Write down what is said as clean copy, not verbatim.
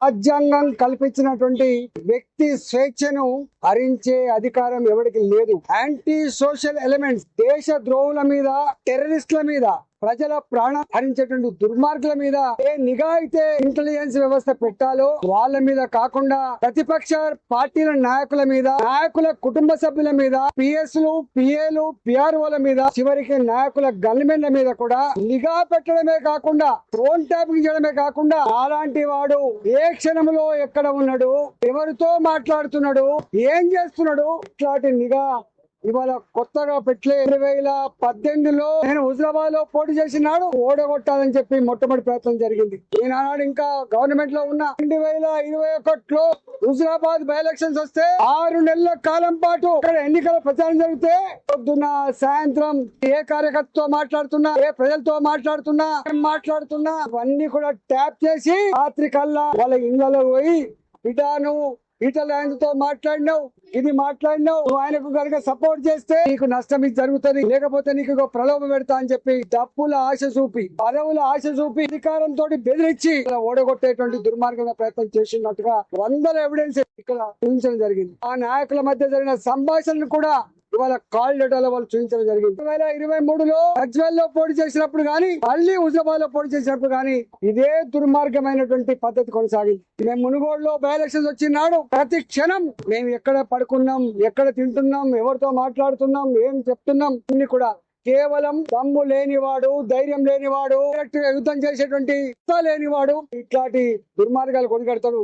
రాజ్యాంగం కల్పించినటువంటి వ్యక్తి స్వేచ్ఛను హరించే అధికారం ఎవరికి లేదు. యాంటీ సోషల్ ఎలిమెంట్స్, దేశ ద్రోహుల మీద, టెర్రరిస్టుల మీద, ప్రజల ప్రాణం హరించేటువంటి దుర్మార్గుల మీద ఏ నిఘా అయితే ఇంటెలిజెన్స్ వ్యవస్థ పెట్టాలో వాళ్ళ మీద కాకుండా ప్రతిపక్ష పార్టీల నాయకుల మీద, నాయకుల కుటుంబ సభ్యుల మీద, పిఎస్లు, పిఏలు, పిఆర్ఓల మీద, చివరికి నాయకుల గన్మెన్ల మీద కూడా నిఘా పెట్టడమే కాకుండా ఫోన్ ట్యాపింగ్ చేయడమే కాకుండా అలాంటి వాడు ఏ క్షణంలో ఎక్కడ ఉన్నాడు, ఎవరితో మాట్లాడుతున్నాడు, ఏం చేస్తున్నాడు, ఇట్లాంటి నిఘా ఇవాళ కొత్తగా పెట్టలే. 2018లో నేను హుజరాబాద్ లో పోటీ చేసినాడు ఓడగొట్టాలని చెప్పి మొట్టమొదటి ప్రయత్నం జరిగింది. ఈనాడు ఇంకా గవర్నమెంట్ లో ఉన్న 2021లో హుజరాబాద్ బై ఎలక్షన్స్ వస్తే 6 నెలల కాలం పాటు ఇక్కడ ఎన్నికల ప్రచారం జరిగితే పొద్దున్న సాయంత్రం ఏ కార్యకర్తతో మాట్లాడుతున్నా, ఏ ప్రజలతో మాట్లాడుతున్నా అవన్నీ కూడా ట్యాప్ చేసి రాత్రి కల్లా వాళ్ళ ఇళ్లలో పోయి ఇటాను ఈటల ఆయనతో మాట్లాడినావు, ఇది మాట్లాడినావు, నువ్వు ఆయనకు కనుక సపోర్ట్ చేస్తే నీకు నష్టం ఇది జరుగుతుంది, లేకపోతే నీకు ప్రలోభం పెడతా అని చెప్పి డబ్బుల ఆశ చూపి, పదవుల ఆశ చూపి, అధికారంతో బెదిరించి ఓడగొట్టేటువంటి దుర్మార్గంగా ప్రయత్నం చేసినట్టుగా వందల ఎవిడెన్స్ ఇక్కడ చూపించడం జరిగింది. ఆ నాయకుల మధ్య జరిగిన సంభాషణలు కూడా ఇవాళ కాల్ డేటాలో వాళ్ళు చూపించడం జరిగింది. 2023లో గజ్వేల్ లో పోటీ చేసినప్పుడు గానీ, మళ్ళీ హుజరాబాద్ లో పోటీ చేసినప్పుడు గానీ ఇదే దుర్మార్గమైనటువంటి పద్ధతి కొనసాగింది. మేము మునుగోడులో బై ఎలక్షన్స్ వచ్చినాడు ప్రతి క్షణం మేము ఎక్కడ పడుకున్నాం, ఎక్కడ తింటున్నాం, ఎవరితో మాట్లాడుతున్నాం, ఏం చెప్తున్నాం అన్ని కూడా కేవలం దమ్ము లేనివాడు, ధైర్యం లేనివాడు, యుద్ధం చేసేటువంటి లేనివాడు ఇట్లాంటి దుర్మార్గాలు కొనిగడతాడు.